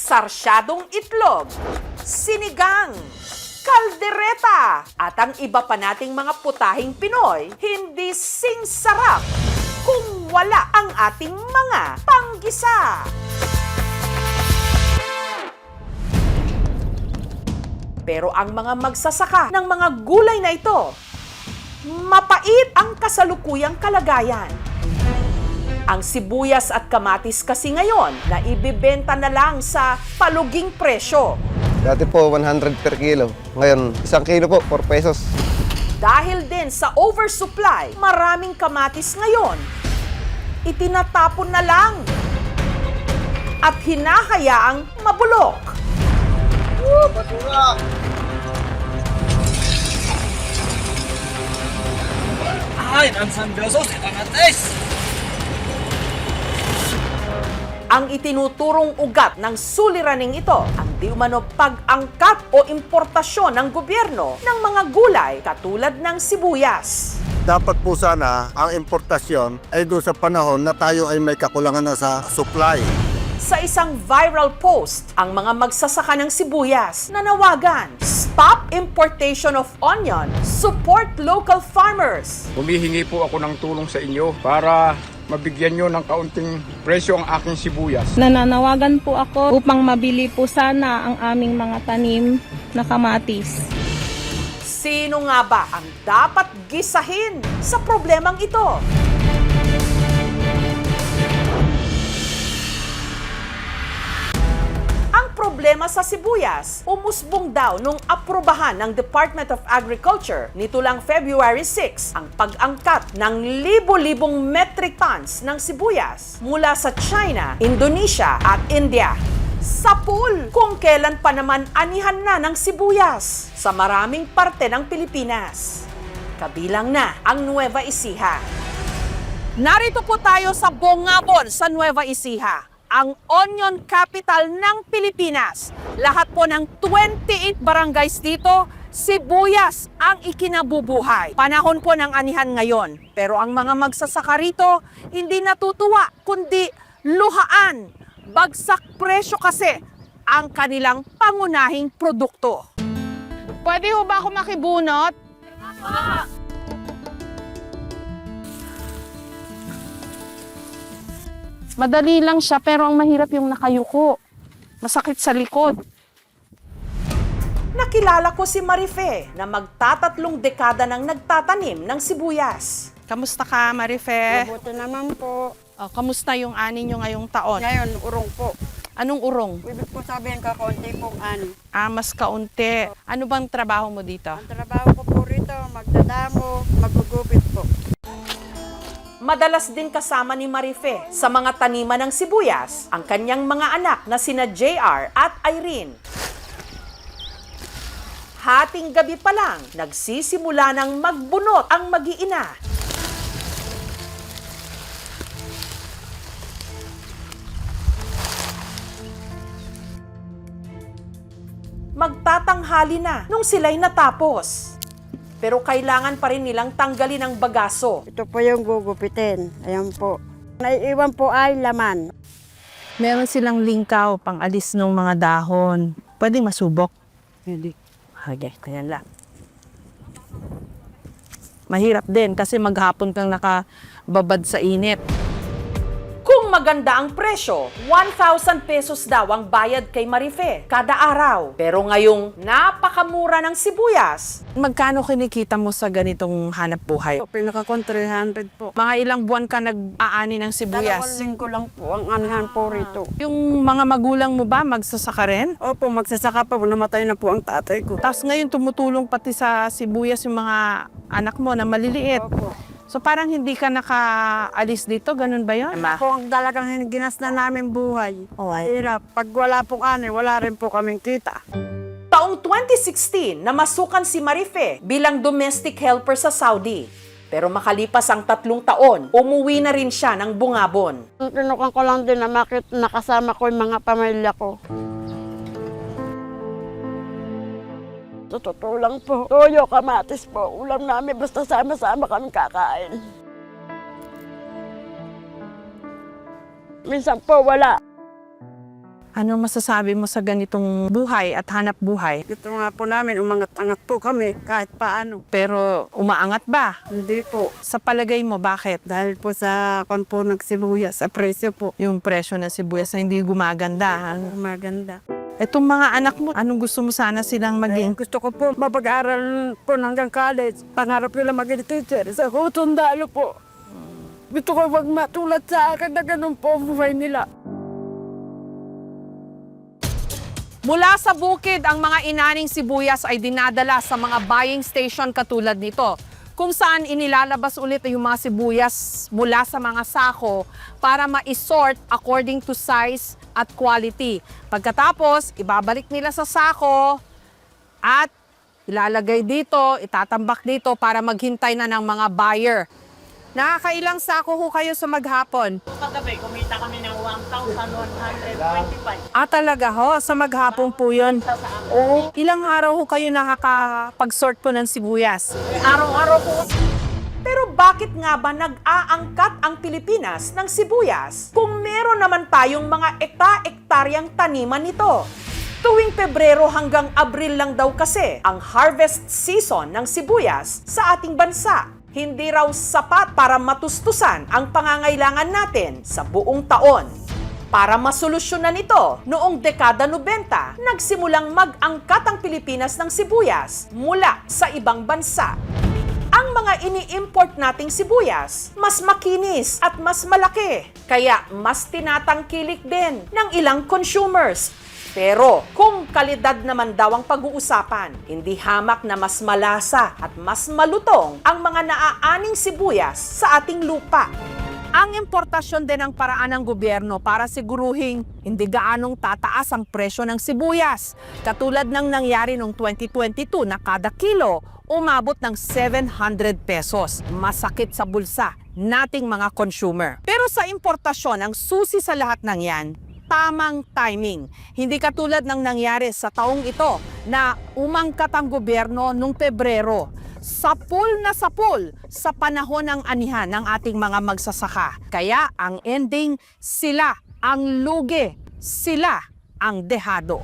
sarsyadong itlog, sinigang, kaldereta, at ang iba pa nating mga putahing Pinoy, hindi singsarap kung wala ang ating mga panggisa. Pero ang mga magsasaka ng mga gulay na ito, mapait ang kasalukuyang kalagayan. Ang sibuyas at kamatis kasi ngayon na ibibenta na lang sa paluging presyo. Dati po 100 per kilo. Ngayon, 1 kilo po, 4 pesos. Dahil din sa oversupply, maraming kamatis ngayon, itinatapon na lang at hinahayaang mabulok. Basura! Ay, ang besos, kamatis! Ang itinuturong ugat ng suliraning ito, ang di umano pag-angkat o importasyon ng gobyerno ng mga gulay katulad ng sibuyas. Dapat po sana ang importasyon ay doon sa panahon na tayo ay may kakulangan na sa supply. Sa isang viral post, ang mga magsasaka ng sibuyas nanawagan, stop importation of onion, support local farmers. Humihingi po ako ng tulong sa inyo para mabigyan nyo ng kaunting presyo ang aking sibuyas. Nananawagan po ako upang mabili po sana ang aming mga tanim na kamatis. Sino nga ba ang dapat gisahin sa problemang ito? Problema sa sibuyas, umusbong daw nung aprobahan ng Department of Agriculture nito lang February 6 ang pag-angkat ng libo-libong metric tons ng sibuyas mula sa China, Indonesia at India. Sa pool kung kailan pa naman anihan na ng sibuyas sa maraming parte ng Pilipinas. Kabilang na ang Nueva Ecija. Narito po tayo sa Bongabon sa Nueva Ecija, ang onion capital ng Pilipinas. Lahat po ng 28 barangays dito, sibuyas ang ikinabubuhay. Panahon po ng anihan ngayon. Pero ang mga magsasaka rito, hindi natutuwa, kundi luhaan. Bagsak presyo kasi ang kanilang pangunahing produkto. Pwede ho ba ako makibunot? Madali lang siya, pero ang mahirap yung nakayuko. Masakit sa likod. Nakilala ko si Marife na magtatatlong dekada nang nagtatanim ng sibuyas. Kamusta ka, Marife? Mabuti naman po. Kamusta yung ani nyo ngayong taon? Ngayon, urong po. Anong urong? Ibig po sabihin kakaunti pong ani. Mas kaunti. Ano bang trabaho mo dito? Ang trabaho ko po rito, magdadamo, magugupit po. Madalas din kasama ni Marife sa mga taniman ng sibuyas ang kanyang mga anak na sina JR at Irene. Hating gabi pa lang, nagsisimula ng magbunot ang mag-iina. Magtatanghali na nung sila'y natapos. Pero kailangan pa rin nilang tanggalin ang bagaso. Ito po yung gugupitin. Ayan po. Naiiwan po ay laman. Meron silang lingkaw pang alis ng mga dahon. Pwedeng masubok. Hindi. Okay, kaya lang. Mahirap din kasi maghapon kang nakababad sa init. Kung maganda ang presyo, 1,000 pesos daw ang bayad kay Marife kada araw. Pero ngayong napakamura ng sibuyas, Magkano kinikita mo sa ganitong hanap buhay? Pinakakon 300 po. Mga ilang buwan ka nag-aani ng sibuyas? 2 linggo lang po ang anihan po rito. Yung mga magulang mo ba magsasaka rin? Opo, magsasaka pa. Namatay na po ang tatay ko. Tapos ngayon tumutulong pati sa sibuyas yung mga anak mo na maliliit. Opo. So parang hindi ka nakaalis dito, ganun ba yun? Ako ang talagang ginas na namin buhay. Hirap. Pag wala pong ani, wala rin po kaming kita. taong 2016 namasukan si Marife bilang domestic helper sa Saudi. Pero makalipas ang 3 taon, umuwi na rin siya ng Bungabon. Tinukan ko lang din na nakasama ko yung mga pamilya ko. Sa totoo lang po, toyo, kamatis po, ulam namin, basta sama-sama kami kakain. Minsan po wala. Ano masasabi mo sa ganitong buhay at hanap buhay? Ito nga po namin, umangat-angat po kami kahit paano. Pero umaangat ba? Hindi po. Sa palagay mo, bakit? Dahil po sa konpo ng sibuyas, sa presyo po. Yung presyo ng sibuyas na hindi gumaganda. Maganda. Itong mga anak mo, anong gusto mo sana silang maging? Gusto ko po mapag-aral po hanggang college. Pangarap ko lang maging teacher. Sa kutundalo po. Gusto ko wag matulad sa akin na ganun po ang buhay nila. Mula sa bukid, ang mga inaning sibuyas ay dinadala sa mga buying station katulad nito, kung saan inilalabas ulit yung mga sibuyas mula sa mga sako para ma-sort according to size at quality. Pagkatapos, ibabalik nila sa sako at ilalagay dito, itatambak dito para maghintay na ng mga buyer. Nakakailang sako ho kayo sa maghapon? Kagabi, kumita kami ng 1,125. Talaga ho? Sa maghapon po yun? Oo. Ilang araw ho kayo nakakapag-sort po ng sibuyas? Araw-araw po. Pero bakit nga ba nag-aangkat ang Pilipinas ng sibuyas kung meron naman tayong mga ekta-ektaryang taniman nito? Tuwing Pebrero hanggang Abril lang daw kasi ang harvest season ng sibuyas sa ating bansa. Hindi raw sapat para matustusan ang pangangailangan natin sa buong taon. Para masolusyonan ito, noong dekada 90, nagsimulang mag-angkat ang Pilipinas ng sibuyas mula sa ibang bansa. Ang mga ini-import nating sibuyas, mas makinis at mas malaki, kaya mas tinatangkilik din ng ilang consumers. Pero kung kalidad naman daw ang pag-uusapan, hindi hamak na mas malasa at mas malutong ang mga naaaning sibuyas sa ating lupa. Ang importasyon din ang paraan ng gobyerno para siguruhing hindi gaanong tataas ang presyo ng sibuyas. Katulad ng nangyari noong 2022 na kada kilo umabot ng 700 pesos. Masakit sa bulsa nating mga consumer. Pero sa importasyon, ang susi sa lahat ng yan, tamang timing. Hindi katulad ng nangyari sa taong ito na umangkat ang gobyerno noong Pebrero. Sapul na sapul sa panahon ng anihan ng ating mga magsasaka. Kaya ang ending, sila ang lugi, sila ang dehado.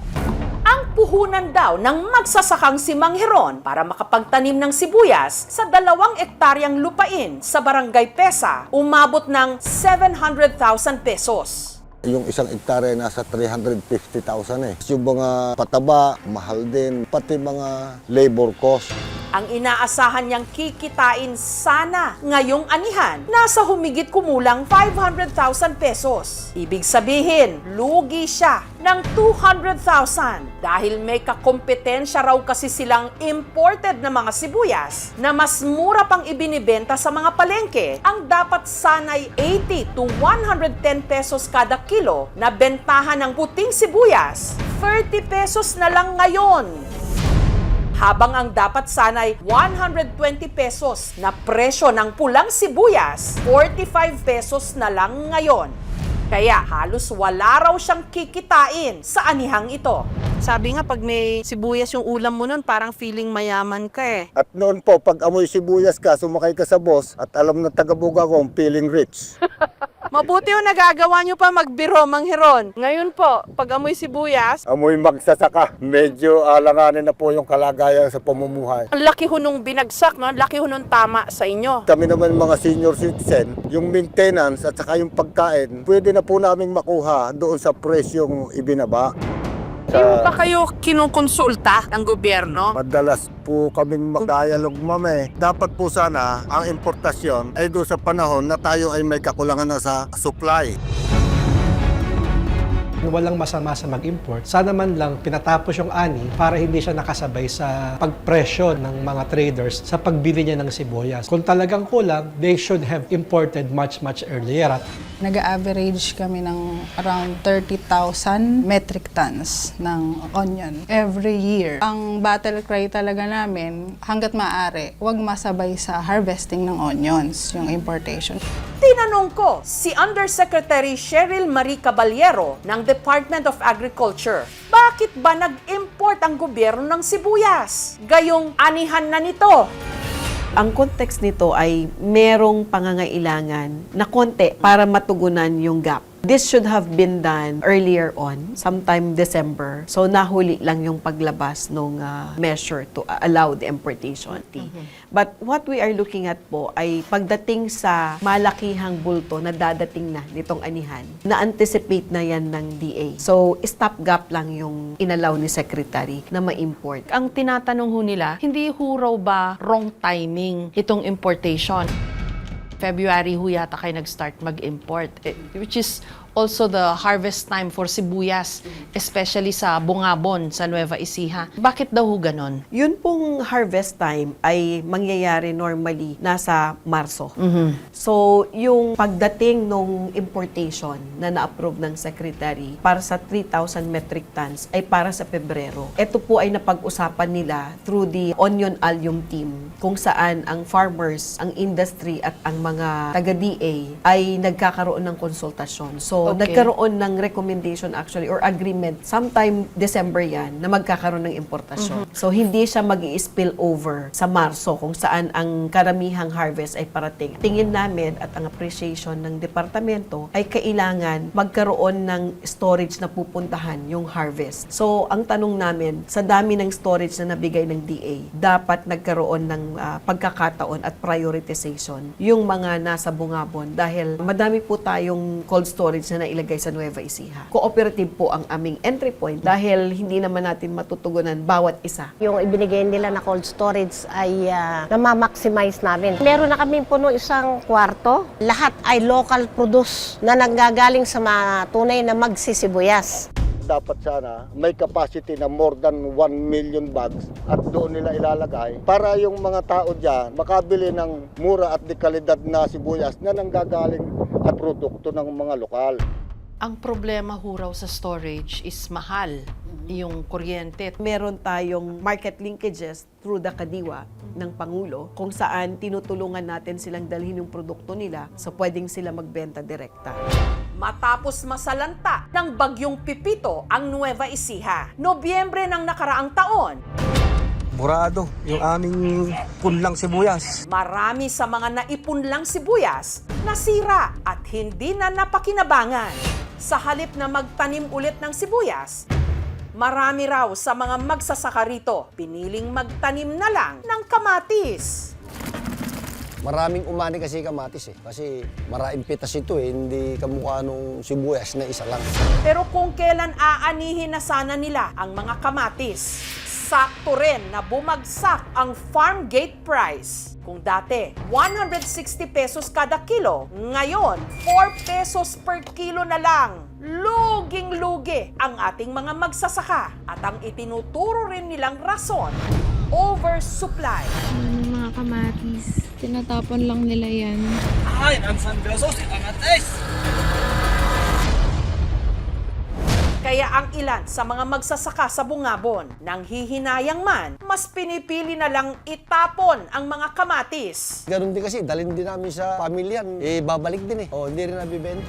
Ang puhunan daw ng magsasakang si Mang Heron para makapagtanim ng sibuyas sa 2 ektaryang lupain sa Barangay Pesa, umabot ng 700,000 pesos. Yung 1 hektare nasa 350,000 eh. Yung mga pataba, mahal din. Pati mga labor cost. Ang inaasahan niyang kikitain sana ngayong anihan, nasa humigit kumulang 500,000 pesos. Ibig sabihin, lugi siya ng 200,000 dahil may kakompetensya raw kasi silang imported na mga sibuyas na mas mura pang ibinibenta sa mga palengke. Ang dapat sanay 80 to 110 pesos kada kilo na bentahan ng puting sibuyas, 30 pesos na lang ngayon. Habang ang dapat sanay 120 pesos na presyo ng pulang sibuyas, 45 pesos na lang ngayon. Kaya halos wala raw siyang kikitain sa anihang ito. Sabi nga, pag may sibuyas yung ulam mo nun, parang feeling mayaman ka eh. At noon po, pag amoy sibuyas ka, sumakay ka sa boss at alam na taga-buga ko, feeling rich. Mabuti yung nagagawa nyo pa magbiro, Mang Heron. Ngayon po, pag amoy sibuyas, Amoy magsasaka. Medyo alanganin na po yung kalagayan sa pamumuhay. ang laki ho nung binagsak, no? Ang laki ho nung tama sa inyo. Kami naman mga senior citizen, yung maintenance at saka yung pagkain, pwede na po namin makuha doon sa presyong ibinaba. Hindi mo ba kayo kinukonsulta ng gobyerno? Madalas po kaming mag-dialogue, ma'am. Dapat po sana ang importasyon ay doon sa panahon na tayo ay may kakulangan na sa supply. Walang masama sa mag-import. Sana man lang pinatapos yung ani para hindi siya nakasabay sa pagpresyo ng mga traders sa pagbili niya ng sibuyas. Kung talagang kulang, they should have imported much earlier. Nag-average kami ng around 30,000 metric tons ng onion every year. Ang battle cry talaga namin, hanggat maaari, huwag masabay sa harvesting ng onions, yung importation. Tinanong ko si Undersecretary Cheryl Marie Caballero ng Department of Agriculture, bakit ba nag-import ang gobyerno ng sibuyas? Gayong anihan na nito. Ang context nito ay merong pangangailangan na konti para matugunan yung gap This should have been done earlier on, sometime December. So nahuli lang yung paglabas ng measure to allow the importation. But what we are looking at po ay pagdating sa malakihang bulto na dadating na nitong anihan, na-anticipate na yan ng DA. So stopgap lang yung inalaw ni Secretary na ma-import. Ang tinatanong ho nila, hindi ho raw ba wrong timing itong importation? February ho yata kayo nag-start mag-import, which is also the harvest time for sibuyas, especially sa Bungabon, sa Nueva Ecija. Bakit daw ho ganon? Yun pong harvest time ay mangyayari normally nasa Marso. So, yung pagdating nung importation na na-approve ng Secretary para sa 3,000 metric tons ay para sa Pebrero. Ito po ay napag-usapan nila through the Onion Allium team kung saan ang farmers, ang industry at ang mga taga-DA ay nagkakaroon ng konsultasyon. So, nagkaroon ng recommendation actually or agreement sometime December yan na magkakaroon ng importasyon. So, hindi siya mag-i-spill over sa Marso kung saan ang karamihang harvest ay parating. Tingin namin at ang appreciation ng departamento ay kailangan magkaroon ng storage na pupuntahan yung harvest. So, ang tanong namin, sa dami ng storage na nabigay ng DA, dapat nagkaroon ng pagkakataon at prioritization yung mga nasa Bungabon dahil madami po tayong cold storage na nailagay sa Nueva Ecija. Cooperative po ang aming entry point dahil hindi naman natin matutugunan bawat isa. Yung ibinigay nila na cold storage ay namamaximize namin. Meron na kami puno isang kwarto. Lahat ay local produce na nanggagaling sa mga tunay na magsisibuyas. Dapat sana may capacity na more than 1 million bags at doon nila ilalagay para yung mga tao dyan makabili ng mura at di kalidad na sibuyas na nanggagaling at produkto ng mga lokal. Ang problema ho raw sa storage is mahal yung kuryente. Meron tayong market linkages through the Kadiwa ng Pangulo kung saan tinutulungan natin silang dalhin yung produkto nila so pwedeng sila magbenta direkta. Matapos masalanta ng bagyong Pipito ang Nueva Ecija, Nobyembre ng nakaraang taon, Burado yung aming punlang sibuyas. marami sa mga naipunlang sibuyas nasira at hindi na napakinabangan. Sa halip na magtanim ulit ng sibuyas, marami raw sa mga magsasaka rito piniling magtanim na lang ng kamatis. Maraming umani kasi kamatis Kasi maraming pitas ito Hindi kamukha nung sibuyas na isa lang. Pero kung kailan aanihin na sana nila ang mga kamatis, sakto rin na bumagsak ang farm gate price. Kung dati, 160 pesos kada kilo, ngayon, 4 pesos per kilo na lang. Luging-lugi ang ating mga magsasaka at ang itinuturo rin nilang rason, oversupply. Mga kamatis, tinatapon lang nila yan. Ay, ang sandosos, itangates! Kaya ang ilan sa mga magsasaka sa Bungabon, nang hihinayang man, mas pinipili na lang itapon ang mga kamatis. Ganun din kasi, dalhin din namin sa pamilyan. Babalik din hindi rin nabibenta.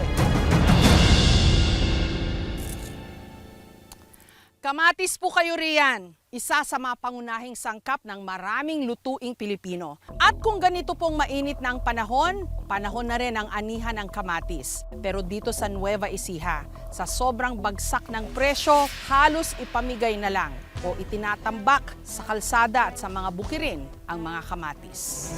Kamatis po kayo riyan, isa sa mga pangunahing sangkap ng maraming lutuing Pilipino. At kung ganito pong mainit na ang panahon, panahon na rin ang anihan ng kamatis. Pero dito sa Nueva Ecija, sa sobrang bagsak ng presyo, halos ipamigay na lang o itinatambak sa kalsada at sa mga bukirin ang mga kamatis.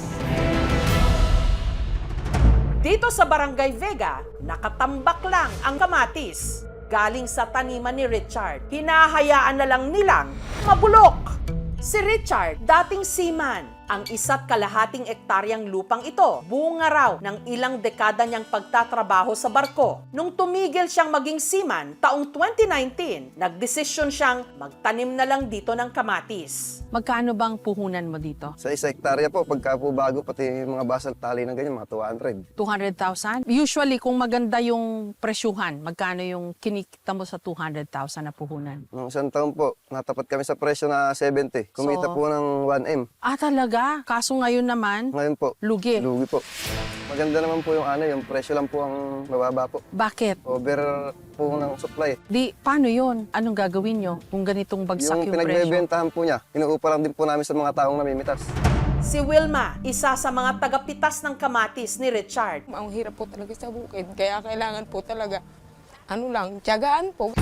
Dito sa Barangay Vega, nakatambak lang ang kamatis. Galing sa taniman ni Richard, hinahayaan na lang nilang mabulok. Si Richard, dating seaman, ang 1.5 ektaryang lupang ito, bunga raw ng ilang dekada niyang pagtatrabaho sa barko. Nung tumigil siyang maging seaman taong 2019, nagdesisyon siyang magtanim na lang dito ng kamatis. Magkano bang puhunan mo dito? Sa 1 hektarya po, pagka po bago, pati mga basal tali ng ganyan, mga 200. 200,000? Usually, kung maganda yung presyuhan, magkano yung kinikita mo sa 200,000 na puhunan? Nung isang taon po, natapat kami sa presyo na 70. Kumita So, po ng 1M. Ah, talaga? Kaso ngayon naman, Ngayon po, lugi. lugi po. Maganda naman po yung presyo lang po ang mababa po. Bakit? Over po ng supply. Di, paano yun? Anong gagawin nyo kung ganitong bagsak Yung yung presyo? pinagbebentahan po niya, inuupa lang din po namin sa mga taong namimitas. Si Wilma, isa sa mga tagapitas ng kamatis ni Richard. Ang hirap po talaga sa bukid, kaya kailangan po talaga ano lang, tiyagaan po.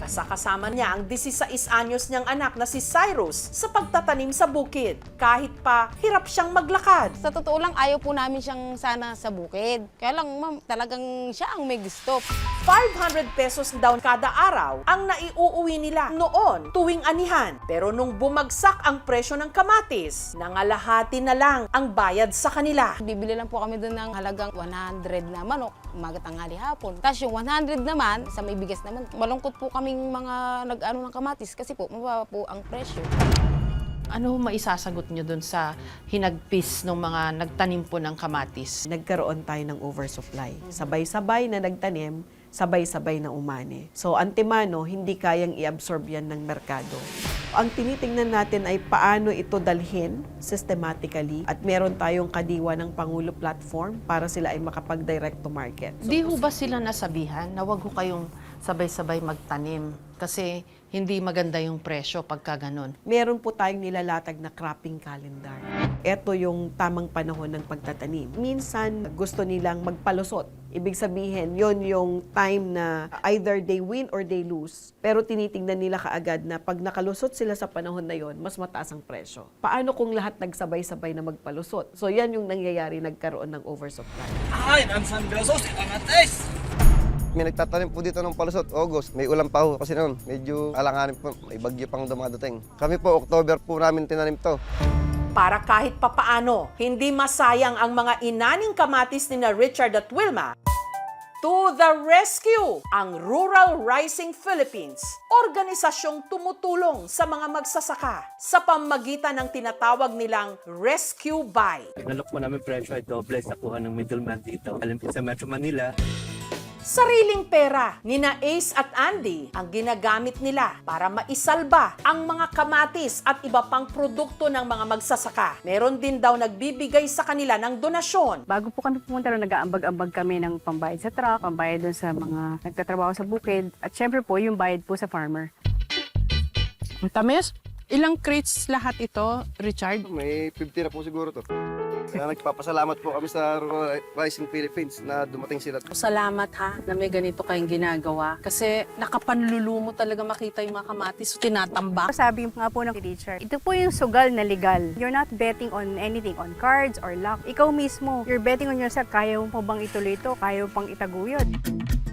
Kasama niya ang 16 anyos niyang anak na si Cyrus sa pagtatanim sa bukid. Kahit pa hirap siyang maglakad. Sa totoo lang, ayaw po namin siyang sana sa bukid. Kaya lang, ma'am, talagang siya ang may gusto. 500 pesos daw kada araw ang naiuuwi nila noon tuwing anihan. Pero nung bumagsak ang presyo ng kamatis, nangalahati na lang ang bayad sa kanila. Bibili lang po kami doon ng halagang 100 na manok, umaga tanghali hapon. Tapos yung 100 naman, sa may bigas naman, malungkot po kaming mga nag-ano ng kamatis kasi po mababa po ang presyo. Ano maisasagot nyo dun sa hinagpis ng mga nagtanim po ng kamatis? Nagkaroon tayo ng oversupply. Sabay-sabay na nagtanim, sabay-sabay na umani. So, antemano, hindi kayang i-absorb yan ng merkado. Ang tinitingnan natin ay paano ito dalhin systematically at meron tayong kadiwa ng Pangulo platform para sila ay makapag-direct to market. Di ho ba sila nasabihan na wag ho kayong sabay-sabay magtanim kasi hindi maganda yung presyo pagka ganun? Meron po tayong nilalatag na cropping calendar. Ito yung tamang panahon ng pagtatanim. Minsan, gusto nilang magpalusot. Ibig sabihin, yon yung time na either they win or they lose. Pero tinitingnan nila kaagad na pag nakalusot sila sa panahon na yon, mas mataas ang presyo. Paano kung lahat nagsabay-sabay na magpalusot? So yan yung nangyayari, nagkaroon ng oversupply. Ahain ang San Besos, itangates! May nagtatanim po dito ng palusot, August. May ulan pa ho kasi noon. Medyo alanganin po, may bagyo pang dumadating. Kami po, October po namin tinanim to. Para kahit papaano, hindi masayang ang mga inaning kamatis ni na Richard at Wilma. To the rescue! Ang Rural Rising Philippines, organisasyong tumutulong sa mga magsasaka sa pamamagitan ng tinatawag nilang Rescue Buy. Nalok mo namin presyo ay doble sa kuha ng middleman dito. Alam po sa Metro Manila, Sariling pera ni na Ace at Andy ang ginagamit nila para maisalba ang mga kamatis at iba pang produkto ng mga magsasaka. Meron din daw nagbibigay sa kanila ng donasyon. Bago po kami pumunta ron, nag-aambag-ambag kami ng pambayad sa truck, pambayad doon sa mga nagtatrabaho sa bukid, at syempre po yung bayad po sa farmer. Ang tamis? Ilang crates lahat ito, Richard? May 50 na po siguro to. Kaya nagpapasalamat po kami sa Rural Rising Philippines na dumating sila. Salamat ha, na may ganito kayong ginagawa. Kasi nakapanlulumo talaga makita yung mga kamatis, tinatambak. Sabi nga po ng Richard, ito po yung sugal na legal. You're not betting on anything, on cards or luck. Ikaw mismo, you're betting on yourself. Kaya mo bang ituloy ito? Kaya mo pang itaguyod?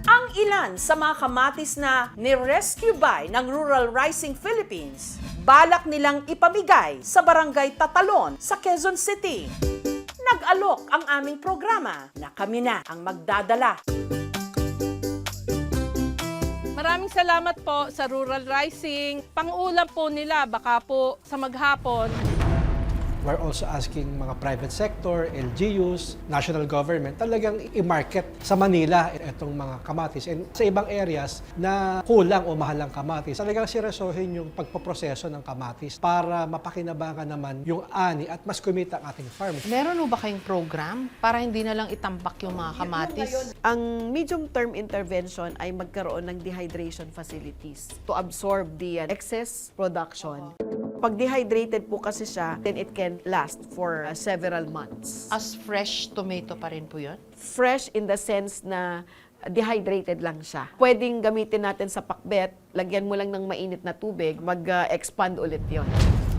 Ang ilan sa mga kamatis na ni-rescue by ng Rural Rising Philippines, balak nilang ipamigay sa Barangay Tatalon sa Quezon City. Nag-alok ang aming programa na kami na ang magdadala. Maraming salamat po sa Rural Rising. Pang-ulam po nila, baka po sa maghapon. We're also asking mga private sector, LGUs, national government, talagang i-market sa Manila itong mga kamatis. And sa ibang areas na kulang o mahal ang kamatis, talagang seryosohin yung pagpoproseso ng kamatis para mapakinabangan naman yung ani at mas kumita ang ating farm. Meron ho ba kayong program para hindi na lang itambak yung mga kamatis? Ang medium-term intervention ay magkaroon ng dehydration facilities to absorb the excess production. Pag dehydrated po kasi siya, then it can last for several months. As fresh tomato pa rin po yun? Fresh in the sense na dehydrated lang siya. Pwedeng gamitin natin sa pakbet, lagyan mo lang ng mainit na tubig, mag-expand ulit yon.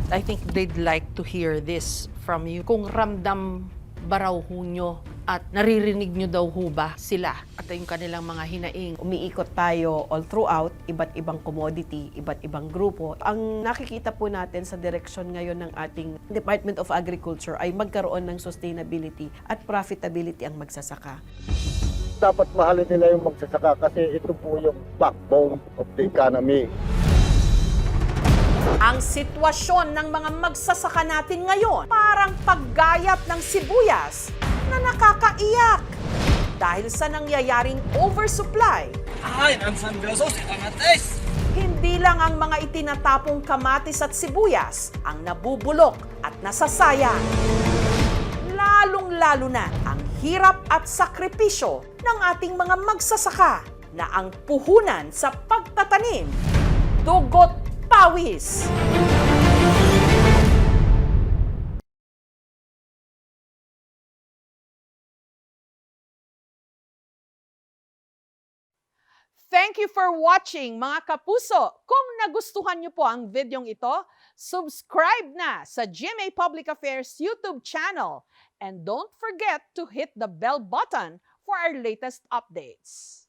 I think they'd like to hear this from you. Kung ramdam ba raw ho nyo at naririnig nyo daw ho ba sila at yung kanilang mga hinaing? Umiikot tayo all throughout, iba't ibang commodity, iba't ibang grupo. Ang nakikita po natin sa direksyon ngayon ng ating Department of Agriculture ay magkaroon ng sustainability at profitability ang magsasaka. Dapat mahalin nila yung magsasaka kasi ito po yung backbone of the economy. Ang sitwasyon ng mga magsasaka natin ngayon parang paggayat ng sibuyas na nakakaiyak dahil sa nangyayaring oversupply. ahain ang San Besos, itangates! Hindi lang ang mga itinatapong kamatis at sibuyas ang nabubulok at nasasayang. Lalong-lalo na ang hirap at sakripisyo ng ating mga magsasaka na ang puhunan sa pagtatanim, dugot pawis. Thank you for watching, mga kapuso. Kung nagustuhan niyo po ang videong ito, subscribe na sa GMA Public Affairs YouTube channel. And don't forget to hit the bell button for our latest updates.